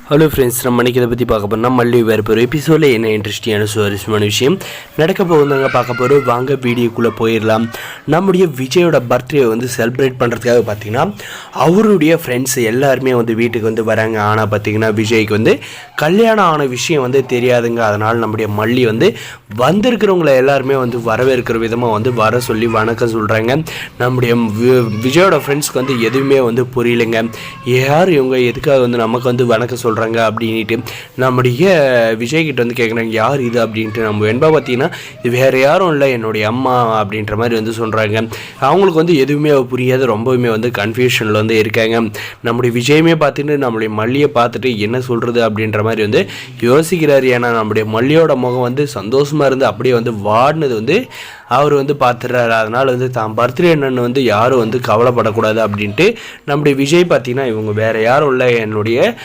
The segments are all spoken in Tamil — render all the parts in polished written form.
ஹலோ ஃப்ரெண்ட்ஸ், நம்ம இன்றைக்கி இதை பற்றி பார்க்க போனால் மல்லி வேறு ஒரு எபிசோடில் என்ன இன்ட்ரெஸ்டிங்கான சுவாரஸ்யமான விஷயம் நடக்க போகுதாங்க பார்க்க போகிறோம். வாங்க வீடியோக்குள்ளே போயிடலாம். நம்முடைய விஜயோட பர்த்டே வந்து செலிப்ரேட் பண்ணுறதுக்காக பார்த்திங்கன்னா அவருடைய ஃப்ரெண்ட்ஸ் எல்லாருமே வந்து வீட்டுக்கு வந்து வராங்க. ஆனால் பார்த்திங்கன்னா விஜய்க்கு வந்து கல்யாணம் ஆன விஷயம் வந்து தெரியாதுங்க. அதனால் நம்முடைய மல்லி வந்து வந்திருக்கிறவங்கள எல்லாருமே வந்து வரவேற்கிற விதமாக வந்து வர சொல்லி வணக்கம் சொல்கிறாங்க. நம்முடைய விஜயோட ஃப்ரெண்ட்ஸ்க்கு வந்து எதுவுமே வந்து புரியலைங்க. யார் இவங்க, எதுக்காக வந்து நமக்கு வந்து வணக்கம் சொல்கிறாங்க அப்படின்ட்டு நம்முடைய விஜய்கிட்ட வந்து கேட்குறாங்க, யார் இது அப்படின்ட்டு. நம்ம வெண்பா பார்த்தீங்கன்னா இது வேறு யாரும் இல்லை, என்னுடைய அம்மா அப்படின்ற மாதிரி வந்து சொல்கிறாங்க. அவங்களுக்கு வந்து எதுவுமே புரியாது, ரொம்பவுமே வந்து கன்ஃபியூஷனில் வந்து இருக்காங்க. நம்முடைய விஜயமே பார்த்துட்டு நம்முடைய மல்லியை பார்த்துட்டு என்ன சொல்கிறது அப்படின்ற மாதிரி வந்து யோசிக்கிறார். ஏன்னா நம்முடைய மல்லியோட முகம் வந்து சந்தோஷமாக இருந்து அப்படியே வந்து வாடினது வந்து அவர் வந்து பார்த்துடுறாரு. அதனால் வந்து தான் பர்த்டே என்னன்னு வந்து யாரும் வந்து கவலைப்படக்கூடாது அப்படின்ட்டு நம்முடைய விஜய் பார்த்தீங்கன்னா இவங்க வேறு யாரும் இல்லை, என்னுடைய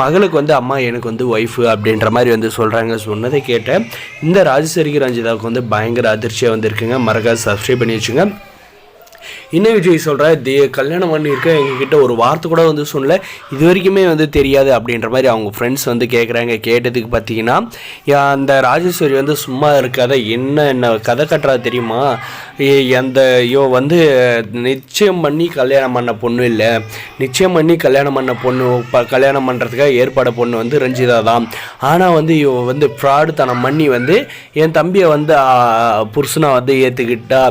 மகளுக்கு வந்து அம்மா எனக்கு வந்து ஒய்ஃபு அப்படின்ற மாதிரி வந்து சொல்கிறாங்க. சொன்னதை கேட்ட இந்த ராஜசேகர் ரஞ்சிதாவுக்கு வந்து பயங்கர அதிர்ச்சியாக வந்துருக்குங்க. மறக்காது சப்ஸ்கிரைப் பண்ணி வச்சுங்க. இன்னும் விஜய் சொல்கிற கல்யாணம் பண்ணியிருக்க எங்ககிட்ட ஒரு வார்த்தை கூட வந்து சொல்லலை, இது வரைக்குமே வந்து தெரியாது அப்படின்ற மாதிரி அவங்க ஃப்ரெண்ட்ஸ் வந்து கேட்குறாங்க. கேட்டதுக்கு பார்த்தீங்கன்னா அந்த ராஜேஸ்வரி வந்து சும்மா இருக்காத, என்ன கதை கட்டுறா தெரியுமா, அந்த வந்து நிச்சயம் பண்ணி கல்யாணம் பண்ண பொண்ணு இல்லை, நிச்சயம் பண்ணி கல்யாணம் பண்ண பொண்ணு கல்யாணம் பண்ணுறதுக்காக ஏற்பாடு பொண்ணு வந்து ரஞ்சிதா தான். ஆனால் வந்து இவ வந்து ஃப்ராடு தனம் பண்ணி வந்து என் தம்பியை வந்து புருஷனாக வந்து ஏற்றுக்கிட்டா,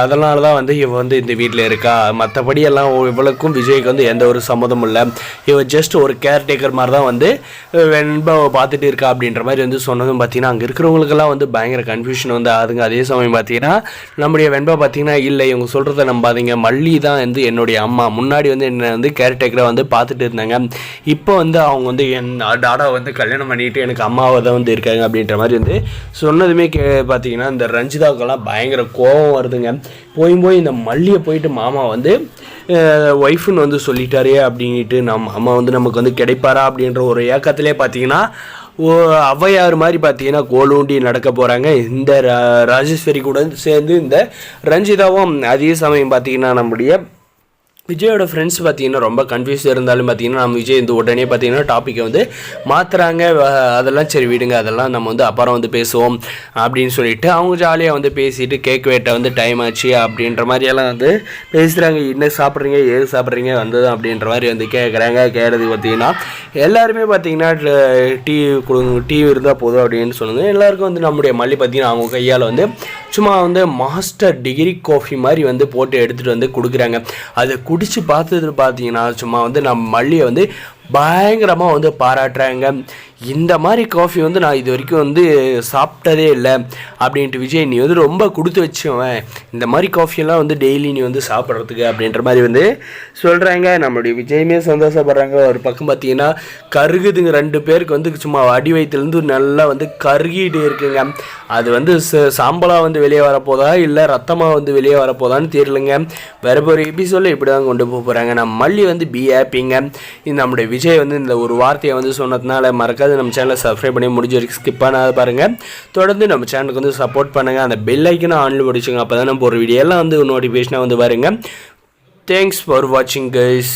அதனால தான் வந்து இவ வந்து இந்த வீட்டில் இருக்கா. மற்றபடி எல்லாம் இவளுக்கும் விஜய்க்கு வந்து எந்த ஒரு சம்மதமும் இல்லை, இவ ஜஸ்ட் ஒரு கேர்டேக்கர் மாதிரி தான் வந்து வெண்பாவை பார்த்துட்டு இருக்கா அப்படின்ற மாதிரி வந்து சொன்னதும் பார்த்தீங்கன்னா அங்கே இருக்கிறவங்களுக்கெல்லாம் வந்து பயங்கர கன்ஃபியூஷன் வந்து ஆகுதுங்க. அதே சமயம் பார்த்தீங்கன்னா நம்முடைய வெண்பா பார்த்தீங்கன்னா இல்லை, இவங்க சொல்கிறத நம்பாதீங்க, மல்லி தான் வந்து என்னுடைய அம்மா, முன்னாடி வந்து என்னை வந்து கேர்டேக்கராக வந்து பார்த்துட்டு இருந்தாங்க, இப்போ வந்து அவங்க வந்து என் டாடா வந்து கல்யாணம் பண்ணிட்டு எனக்கு அம்மாவை தான் வந்து இருக்காங்க அப்படின்ற மாதிரி வந்து சொன்னதுமே பார்த்தீங்கன்னா இந்த ரஞ்சிதாவுக்கெல்லாம் பயங்கர கோபம் வருதுங்க. போய் இந்த மல்லியை போயிட்டு மாமா வந்து ஒய்ஃபுன்னு வந்து சொல்லிட்டாரே அப்படின்ட்டு நம்ம அம்மா வந்து நமக்கு வந்து கிடைப்பாரா அப்படின்ற ஒரு ஏக்கத்திலே பார்த்தீங்கன்னா ஔவையார் மாதிரி பார்த்தீங்கன்னா கோலூண்டி நடக்க போகிறாங்க. இந்த ராஜேஸ்வரி கூட சேர்ந்து இந்த ரஞ்சிதாவும் அதே சமயம் பார்த்தீங்கன்னா நம்முடைய விஜயோட ஃப்ரெண்ட்ஸ் பார்த்தீங்கன்னா ரொம்ப கன்ஃபியூஸ் இருந்தாலும் பார்த்தீங்கன்னா நம்ம விஜய் இந்த உடனே பார்த்தீங்கன்னா டாப்பிக்கை வந்து மாற்றுறாங்க. அதெல்லாம் சரி விடுங்க, அதெல்லாம் நம்ம வந்து அப்புறம் வந்து பேசுவோம் அப்படின்னு சொல்லிட்டு அவங்க ஜாலியாக வந்து பேசிட்டு கேக் வெட்ட வந்து டைம் ஆச்சு அப்படின்ற மாதிரியெல்லாம் வந்து பேசுகிறாங்க. என்ன சாப்பிட்றீங்க, ஏது சாப்பிட்றீங்க வந்தது அப்படின்ற மாதிரி வந்து கேட்குறாங்க. கேட்குறது பார்த்தீங்கன்னா எல்லாருமே பார்த்தீங்கன்னா டீ கொடுங்க, டீ இருந்தால் போதும் அப்படின்னு சொல்லுங்க. எல்லாருக்கும் வந்து நம்முடைய மல்லி பார்த்தீங்கன்னா அவங்க கையால் வந்து சும்மா வந்து மாஸ்டர் டிகிரி காஃபி மாதிரி வந்து போட்டு எடுத்துகிட்டு வந்து கொடுக்குறாங்க. அதை குடிச்சு பார்த்தது பார்த்தீங்கன்னா சும்மா வந்து நம்ம மல்லியை வந்து பயங்கரமாக வந்து பாராட்டுறாங்க. இந்த மாதிரி காஃபி வந்து நான் இது வரைக்கும் வந்து சாப்பிட்டதே இல்லை அப்படின்ட்டு விஜய், நீ வந்து ரொம்ப கொடுத்து வச்சுவேன், இந்த மாதிரி காஃபியெல்லாம் வந்து டெய்லி நீ வந்து சாப்பிட்றதுக்கு அப்படின்ற மாதிரி வந்து சொல்கிறாங்க. நம்மளுடைய விஜயுமே சந்தோஷப்படுறாங்க. ஒரு பக்கம் பார்த்தீங்கன்னா கருகுதுங்க, 2 பேருக்கு வந்து சும்மா அடி வயிற்றுலேருந்து நல்லா வந்து கருகிட்டு இருக்குங்க. அது வந்து சாம்பலாக வந்து வெளியே வரப்போதா இல்லை ரத்தமாக வந்து வெளியே வரப்போதான்னு தெரியலங்க. வேறு ஒரு எபிசோடில் இப்படி தான் கொண்டு போகிறாங்க. நம்ம மல்லி வந்து பி ஹாப்பிங்க. நம்முடைய விஜய் வந்து இந்த ஒரு வார்த்தையை வந்து சொன்னதுனால மறக்காது நம்ம சேனலை சப்ஸ்கிரைப் பண்ணி முடிஞ்ச வரைக்கும் ஸ்கிப் பண்ணாத பாருங்கள். தொடர்ந்து நம்ம சேனலுக்கு வந்து சப்போர்ட் பண்ணுங்கள். அந்த பெல் ஐக்கனை ஆன்ல படிச்சுங்க, அப்போ தான் நம்ம ஒரு வீடியோலாம் வந்து நோட்டிஃபிகேஷனாக வந்து பாருங்கள். தேங்க்ஸ் ஃபார் வாட்சிங் கைஸ்.